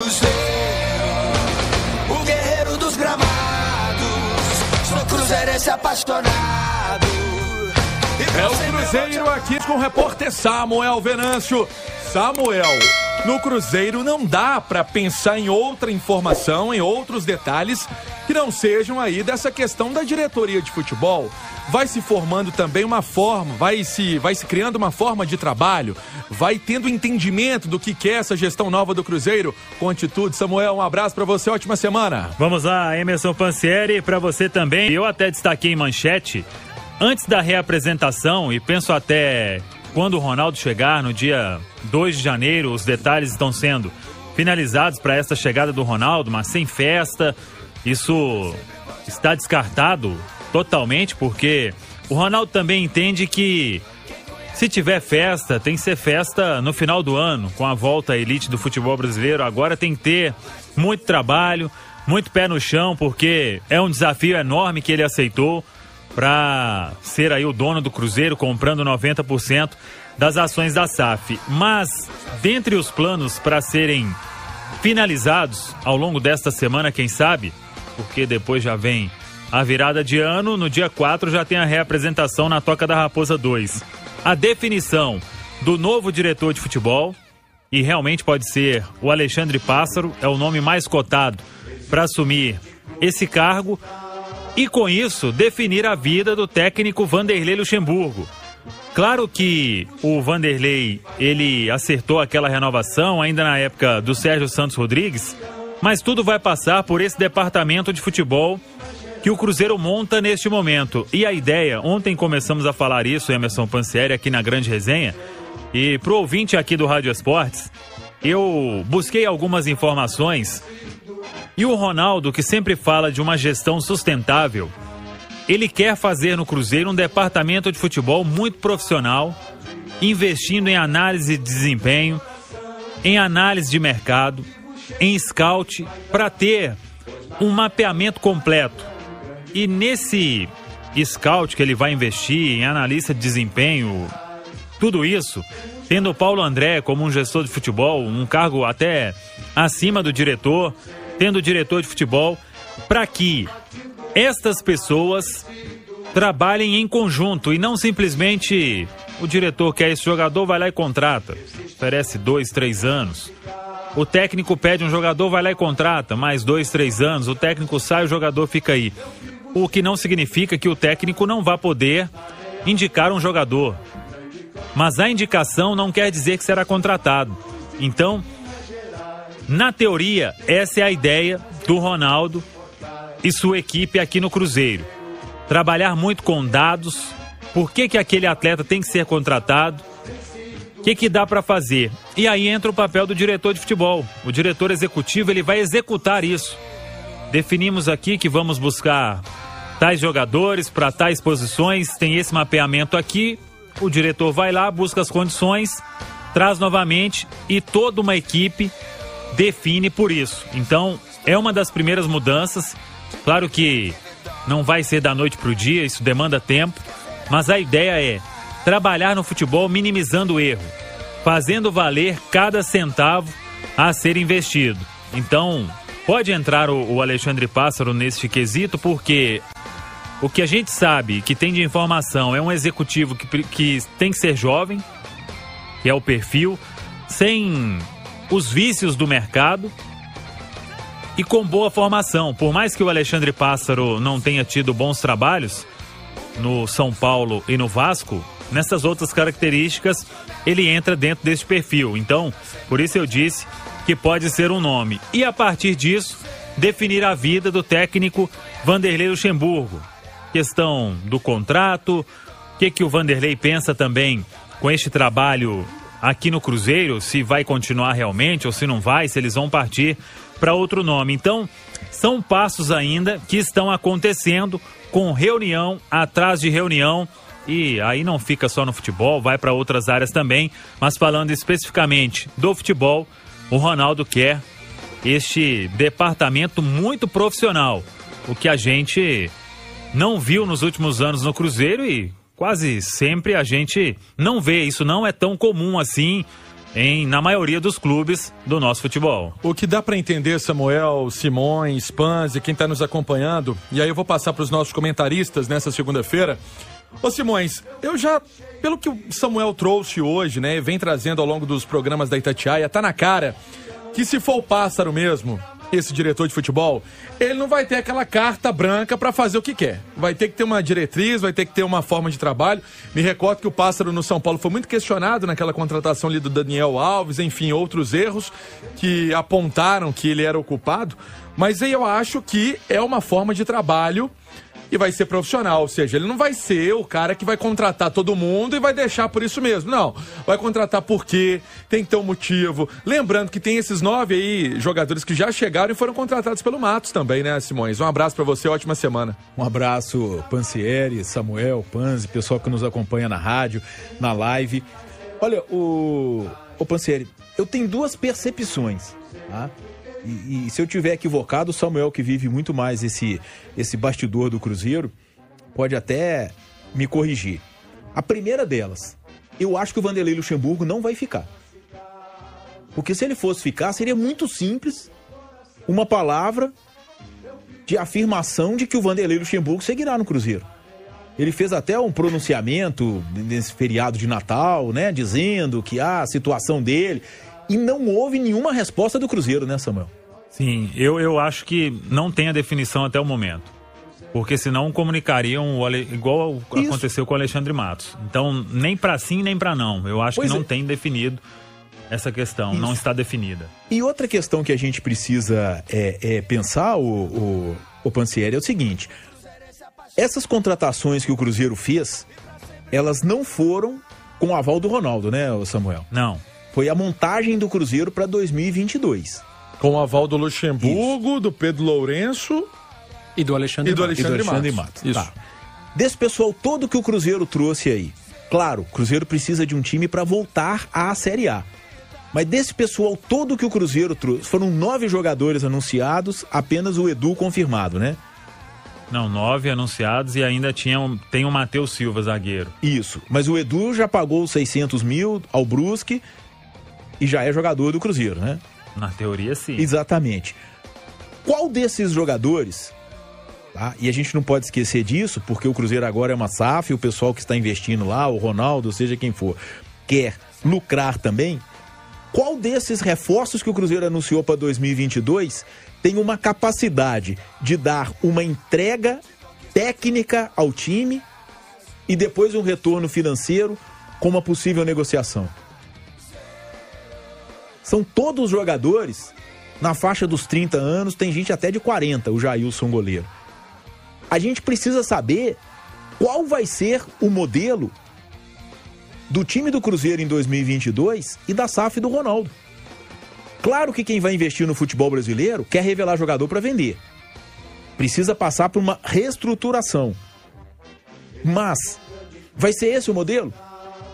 Cruzeiro, o guerreiro dos gramados. Sou cruzeirense apaixonado. É o Cruzeiro aqui com o repórter Samuel Venâncio. Samuel, no Cruzeiro não dá para pensar em outra informação, em outros detalhes que não sejam aí dessa questão da diretoria de futebol. Vai se formando também uma forma, vai se criando uma forma de trabalho, vai tendo entendimento do que é essa gestão nova do Cruzeiro com atitude. Samuel, um abraço para você, ótima semana. Vamos lá, Emerson Pansieri, para você também. Eu até destaquei em manchete, antes da reapresentação, e penso até quando o Ronaldo chegar no dia 2 de janeiro, os detalhes estão sendo finalizados para essa chegada do Ronaldo, mas sem festa. Isso está descartado totalmente, porque o Ronaldo também entende que se tiver festa, tem que ser festa no final do ano, com a volta à elite do futebol brasileiro. Agora tem que ter muito trabalho, muito pé no chão, porque é um desafio enorme que ele aceitou para ser aí o dono do Cruzeiro, comprando 90% das ações da SAF. Mas, dentre os planos para serem finalizados ao longo desta semana, quem sabe, porque depois já vem a virada de ano, no dia 4 já tem a reapresentação na Toca da Raposa 2. A definição do novo diretor de futebol, e realmente pode ser o Alexandre Pássaro, é o nome mais cotado para assumir esse cargo, e com isso definir a vida do técnico Vanderlei Luxemburgo. Claro que o Vanderlei, ele acertou aquela renovação ainda na época do Sérgio Santos Rodrigues, mas tudo vai passar por esse departamento de futebol que o Cruzeiro monta neste momento. E a ideia, ontem começamos a falar isso, Emerson Pansieri, aqui na Grande Resenha, e pro ouvinte aqui do Rádio Esportes, eu busquei algumas informações, e o Ronaldo, que sempre fala de uma gestão sustentável, ele quer fazer no Cruzeiro um departamento de futebol muito profissional, investindo em análise de desempenho, em análise de mercado, em scout, para ter um mapeamento completo. E nesse scout que ele vai investir, em analista de desempenho, tudo isso, tendo o Paulo André como um gestor de futebol, um cargo até acima do diretor, tendo o diretor de futebol, para que estas pessoas trabalhem em conjunto e não simplesmente o diretor quer esse jogador, vai lá e contrata, oferece 2, 3 anos. O técnico pede um jogador, vai lá e contrata, mais 2, 3 anos, o técnico sai, o jogador fica aí. O que não significa que o técnico não vá poder indicar um jogador. Mas a indicação não quer dizer que será contratado. Então, na teoria, essa é a ideia do Ronaldo e sua equipe aqui no Cruzeiro. Trabalhar muito com dados, por que aquele atleta tem que ser contratado, o que dá para fazer. E aí entra o papel do diretor de futebol. O diretor executivo, ele vai executar isso. Definimos aqui que vamos buscar tais jogadores para tais posições, tem esse mapeamento aqui, o diretor vai lá, busca as condições, traz novamente e toda uma equipe define por isso. Então, é uma das primeiras mudanças. Claro que não vai ser da noite para o dia, isso demanda tempo, mas a ideia é trabalhar no futebol minimizando o erro, fazendo valer cada centavo a ser investido. Então, pode entrar o Alexandre Pássaro nesse quesito, porque o que a gente sabe, que tem de informação, é um executivo que tem que ser jovem, que é o perfil, sem os vícios do mercado e com boa formação. Por mais que o Alexandre Pássaro não tenha tido bons trabalhos no São Paulo e no Vasco, nessas outras características ele entra dentro desse perfil. Então, por isso eu disse que pode ser um nome. E a partir disso, definir a vida do técnico Vanderlei Luxemburgo. Questão do contrato, o que o Vanderlei pensa também com este trabalho aqui no Cruzeiro, se vai continuar realmente ou se não vai, se eles vão partir para outro nome. Então, são passos ainda que estão acontecendo com reunião atrás de reunião, e aí não fica só no futebol, vai para outras áreas também, mas falando especificamente do futebol, o Ronaldo quer este departamento muito profissional, o que a gente não viu nos últimos anos no Cruzeiro e quase sempre a gente não vê. Isso não é tão comum assim na maioria dos clubes do nosso futebol. O que dá para entender, Samuel, Simões, Panzi, quem está nos acompanhando, e aí eu vou passar para os nossos comentaristas nessa segunda-feira. Ô Simões, pelo que o Samuel trouxe hoje, né, vem trazendo ao longo dos programas da Itatiaia, tá na cara que se for o Pássaro mesmo, esse diretor de futebol, ele não vai ter aquela carta branca para fazer o que quer. Vai ter que ter uma diretriz, vai ter que ter uma forma de trabalho. Me recordo que o Pássaro no São Paulo foi muito questionado naquela contratação ali do Daniel Alves, enfim, outros erros que apontaram que ele era o culpado. Mas aí eu acho que é uma forma de trabalho e vai ser profissional, ou seja, ele não vai ser o cara que vai contratar todo mundo e vai deixar por isso mesmo, não. Vai contratar porque tem que ter um motivo. Lembrando que tem esses 9 aí jogadores que já chegaram e foram contratados pelo Matos também, né, Simões? Um abraço pra você, ótima semana. Um abraço, Pansieri, Samuel, Panzi, pessoal que nos acompanha na rádio, na live. Olha, o Pansieri, eu tenho 2 percepções, tá? E se eu tiver equivocado, o Samuel, que vive muito mais esse bastidor do Cruzeiro, pode até me corrigir. A primeira delas, eu acho que o Vanderlei Luxemburgo não vai ficar. Porque se ele fosse ficar, seria muito simples uma palavra de afirmação de que o Vanderlei Luxemburgo seguirá no Cruzeiro. Ele fez até um pronunciamento nesse feriado de Natal, né, dizendo que a situação dele... E não houve nenhuma resposta do Cruzeiro, né, Samuel? Sim, eu acho que não tem a definição até o momento. Porque senão comunicariam igual aconteceu com o Alexandre Matos. Então, nem pra sim, nem pra não. Eu acho que não tem definido essa questão, não está definida. E outra questão que a gente precisa pensar, o Pansieri, é o seguinte. Essas contratações que o Cruzeiro fez, elas não foram com o aval do Ronaldo, né, Samuel? Não. Foi a montagem do Cruzeiro para 2022. Com o aval do Luxemburgo, isso, do Pedro Lourenço e do Alexandre Matos. Isso. Tá. Desse pessoal todo que o Cruzeiro trouxe aí. Claro, o Cruzeiro precisa de um time para voltar à Série A. Mas desse pessoal todo que o Cruzeiro trouxe, foram 9 jogadores anunciados, apenas o Edu confirmado, né? Não, 9 anunciados e ainda tem o Matheus Silva, zagueiro. Isso, mas o Edu já pagou 600 mil ao Brusque e já é jogador do Cruzeiro, né? Na teoria, sim. Exatamente. Qual desses jogadores, tá? E a gente não pode esquecer disso, porque o Cruzeiro agora é uma SAF, e o pessoal que está investindo lá, o Ronaldo, seja quem for, quer lucrar também. Qual desses reforços que o Cruzeiro anunciou para 2022 tem uma capacidade de dar uma entrega técnica ao time e depois um retorno financeiro com uma possível negociação? São todos jogadores na faixa dos 30 anos, tem gente até de 40, o Jailson goleiro. A gente precisa saber qual vai ser o modelo do time do Cruzeiro em 2022 e da SAF do Ronaldo. Claro que quem vai investir no futebol brasileiro quer revelar jogador para vender. Precisa passar por uma reestruturação. Mas vai ser esse o modelo?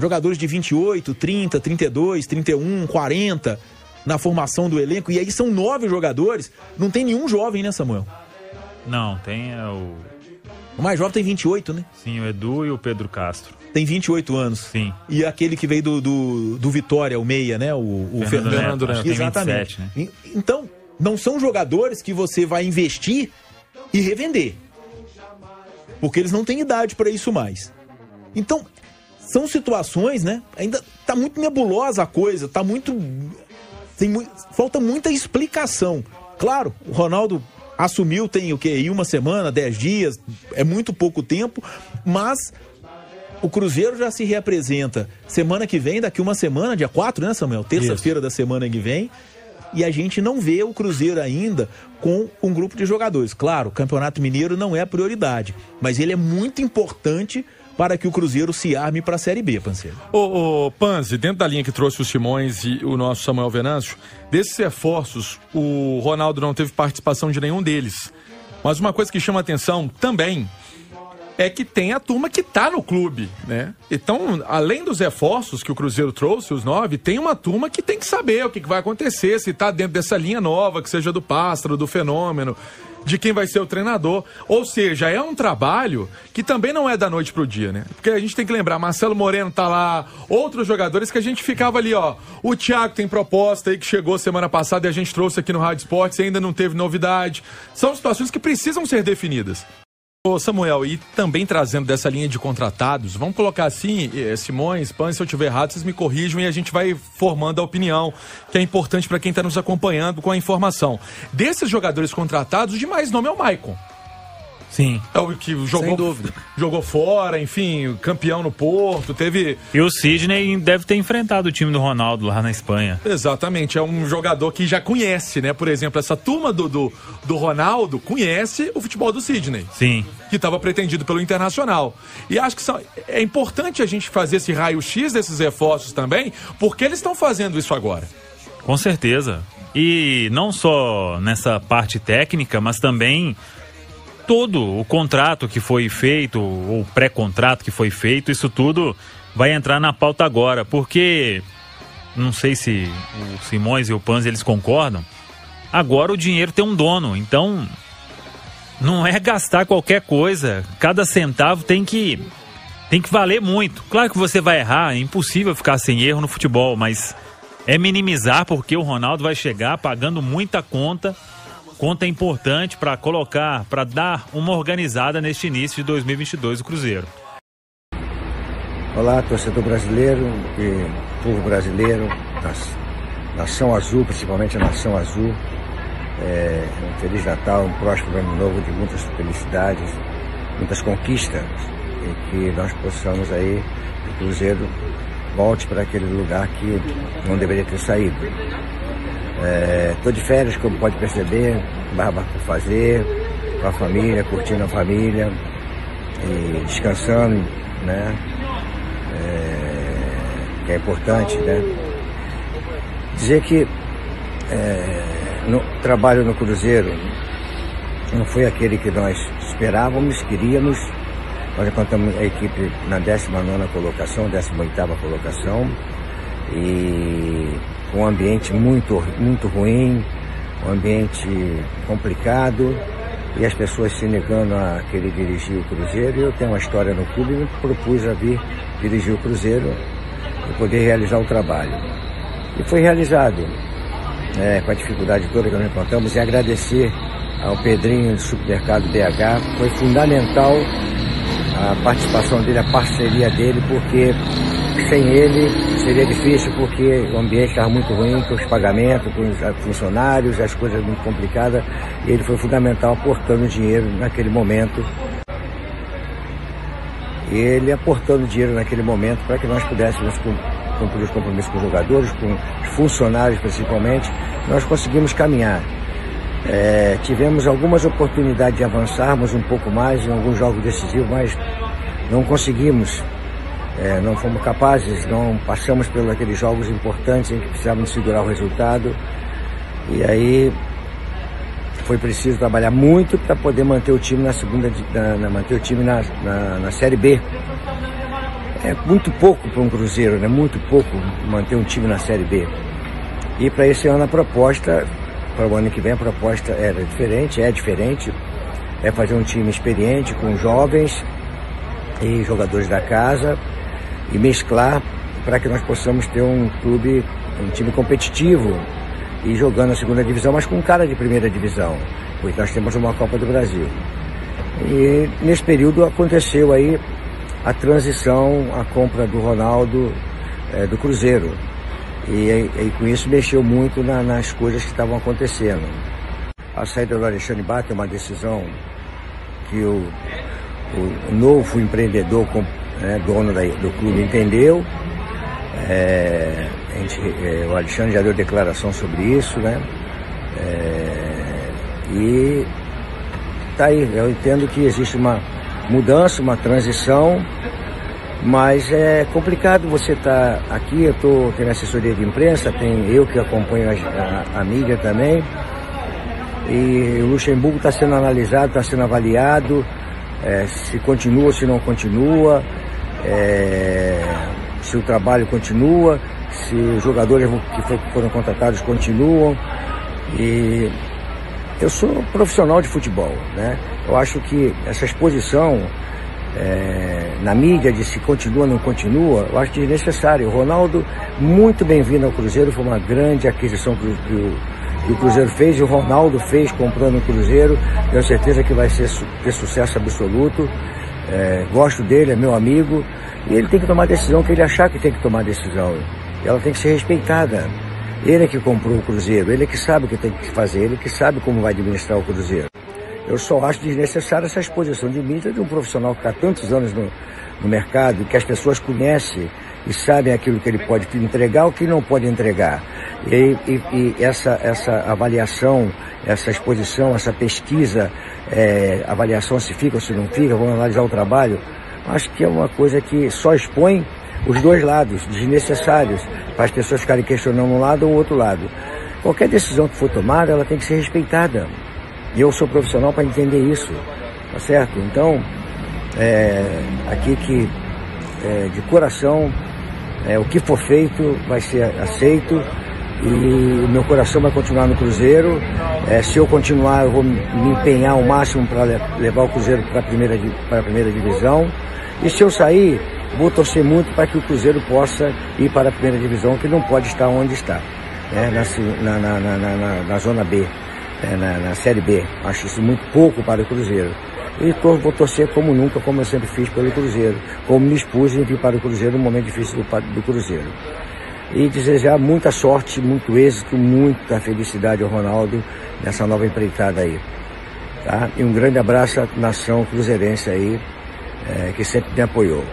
Jogadores de 28, 30, 32, 31, 40 na formação do elenco. E aí são 9 jogadores. Não tem nenhum jovem, né, Samuel? Não, tem o mais jovem tem 28, né? Sim, o Edu e o Pedro Castro. Tem 28 anos. Sim. E aquele que veio do Vitória, o meia, né? O Fernando Neto. Exatamente. Tem 27, né? Então, não são jogadores que você vai investir e revender. Porque eles não têm idade para isso mais. Então, são situações, né? Ainda tá muito nebulosa a coisa, tá muito... falta muita explicação. Claro, o Ronaldo assumiu tem o quê? Em uma semana, 10 dias, é muito pouco tempo, mas o Cruzeiro já se reapresenta semana que vem, daqui uma semana, dia 4, né, Samuel? Terça-feira da semana que vem. E a gente não vê o Cruzeiro ainda com um grupo de jogadores. Claro, o Campeonato Mineiro não é a prioridade, mas ele é muito importante para que o Cruzeiro se arme para a Série B, Panseiro. Ô Panzi, dentro da linha que trouxe o Simões e o nosso Samuel Venâncio, desses reforços, o Ronaldo não teve participação de nenhum deles. Mas uma coisa que chama atenção também é que tem a turma que tá no clube, né? Então, além dos reforços que o Cruzeiro trouxe, os 9, tem uma turma que tem que saber o que vai acontecer, se tá dentro dessa linha nova, que seja do Pássaro, do Fenômeno. de quem vai ser o treinador. Ou seja, é um trabalho que também não é da noite pro dia, né? Porque a gente tem que lembrar, Marcelo Moreno tá lá, outros jogadores que a gente ficava ali, ó. O Thiago tem proposta aí que chegou semana passada e a gente trouxe aqui no Rádio Esportes e ainda não teve novidade. São situações que precisam ser definidas. Ô Samuel, e também trazendo dessa linha de contratados, vamos colocar assim, Simões, Pan, se eu estiver errado, vocês me corrijam e a gente vai formando a opinião, que é importante para quem está nos acompanhando com a informação. Desses jogadores contratados, o de mais nome é o Maicon. Sim. É o que jogou, sem dúvida, jogou fora, enfim, campeão no Porto, teve... E o Sidney deve ter enfrentado o time do Ronaldo lá na Espanha. Exatamente, é um jogador que já conhece, né? Por exemplo, essa turma do Ronaldo conhece o futebol do Sidney. Sim. Que estava pretendido pelo Internacional. E acho que é importante a gente fazer esse raio-x desses reforços também, porque eles estão fazendo isso agora. Com certeza. E não só nessa parte técnica, mas também... todo o contrato que foi feito, ou pré-contrato que foi feito, isso tudo vai entrar na pauta agora, porque não sei se o Simões e o Panzi eles concordam, agora o dinheiro tem um dono, então não é gastar qualquer coisa, cada centavo tem que valer muito. Claro que você vai errar, é impossível ficar sem erro no futebol, mas é minimizar, porque o Ronaldo vai chegar pagando muita conta importante para colocar, para dar uma organizada neste início de 2022 do Cruzeiro. Olá, torcedor brasileiro e povo brasileiro, Nação Azul, principalmente a Nação Azul. Um Feliz Natal, um próspero ano novo de muitas felicidades, muitas conquistas e que nós possamos aí, o Cruzeiro volte para aquele lugar que não deveria ter saído. Estou de férias, como pode perceber, barba por fazer, com a família, curtindo a família e descansando, né? Que é importante, né? Dizer que no trabalho no Cruzeiro não foi aquele que nós esperávamos, queríamos. Nós encontramos a equipe na 19ª colocação, 18ª colocação, e um ambiente muito ruim, um ambiente complicado, e as pessoas se negando a querer dirigir o Cruzeiro. Eu tenho uma história no clube e me propus a vir dirigir o Cruzeiro e poder realizar o trabalho. E foi realizado, com a dificuldade toda que nós encontramos, e agradecer ao Pedrinho do Supermercado BH. Foi fundamental a participação dele, a parceria dele, porque sem ele seria difícil, porque o ambiente estava muito ruim, com os pagamentos, com os funcionários, as coisas muito complicadas, e ele foi fundamental aportando dinheiro naquele momento. Ele aportando dinheiro naquele momento para que nós pudéssemos cumprir os compromissos com os jogadores, com os funcionários principalmente, nós conseguimos caminhar. Tivemos algumas oportunidades de avançarmos um pouco mais em alguns jogos decisivos, mas não conseguimos, não fomos capazes, não passamos pelos aqueles jogos importantes em que precisávamos segurar o resultado, e aí foi preciso trabalhar muito para poder manter o time na Série B. É muito pouco para um Cruzeiro, né? Muito pouco manter um time na Série B. E para esse ano a proposta, para o ano que vem a proposta é diferente, é fazer um time experiente com jovens e jogadores da casa e mesclar para que nós possamos ter um time competitivo e jogando na segunda divisão, mas com cara de primeira divisão, porque nós temos uma Copa do Brasil. E nesse período aconteceu aí a transição, a compra do Ronaldo do Cruzeiro. E com isso mexeu muito nas coisas que estavam acontecendo. A saída do Alexandre Bata é uma decisão que o novo empreendedor, dono do clube, entendeu. O Alexandre já deu declaração sobre isso, né? E tá aí, eu entendo que existe uma mudança, uma transição, mas é complicado você estar aqui. Eu tenho assessoria de imprensa, tem eu que acompanho a mídia também, e o Luxemburgo está sendo analisado, está sendo avaliado, se continua, se não continua, se o trabalho continua, se os jogadores que foram contratados continuam, e Eu sou profissional de futebol, né? Eu acho que essa exposição na mídia de se continua ou não continua, eu acho desnecessário. O Ronaldo, muito bem-vindo ao Cruzeiro, foi uma grande aquisição que o Cruzeiro fez, e o Ronaldo fez comprando o Cruzeiro. Tenho certeza que vai ter sucesso absoluto. Gosto dele, é meu amigo, e ele tem que tomar a decisão que ele achar que tem que tomar a decisão. Ela tem que ser respeitada. Ele é que comprou o Cruzeiro, ele é que sabe o que tem que fazer, ele é que sabe como vai administrar o Cruzeiro. Eu só acho desnecessária essa exposição de mídia de um profissional que está há tantos anos no mercado, que as pessoas conhecem e sabem aquilo que ele pode entregar ou o que não pode entregar. E essa avaliação, essa exposição, essa pesquisa, avaliação se fica ou se não fica, vamos analisar o trabalho, acho que é uma coisa que só expõe os dois lados, desnecessários, para as pessoas ficarem questionando um lado ou o outro lado. Qualquer decisão que for tomada, ela tem que ser respeitada. E eu sou profissional para entender isso, tá certo? Então, aqui que, de coração, o que for feito vai ser aceito, e o meu coração vai continuar no Cruzeiro. Se eu continuar, eu vou me empenhar ao máximo para levar o Cruzeiro para a primeira divisão. E se eu sair, vou torcer muito para que o Cruzeiro possa ir para a primeira divisão, que não pode estar onde está, na Zona B, na Série B. Acho isso muito pouco para o Cruzeiro. E vou torcer como nunca, como eu sempre fiz pelo Cruzeiro, como me expus em vir para o Cruzeiro no momento difícil do Cruzeiro. E desejar muita sorte, muito êxito, muita felicidade ao Ronaldo nessa nova empreitada aí. Tá? E um grande abraço à nação cruzeirense aí, que sempre me apoiou.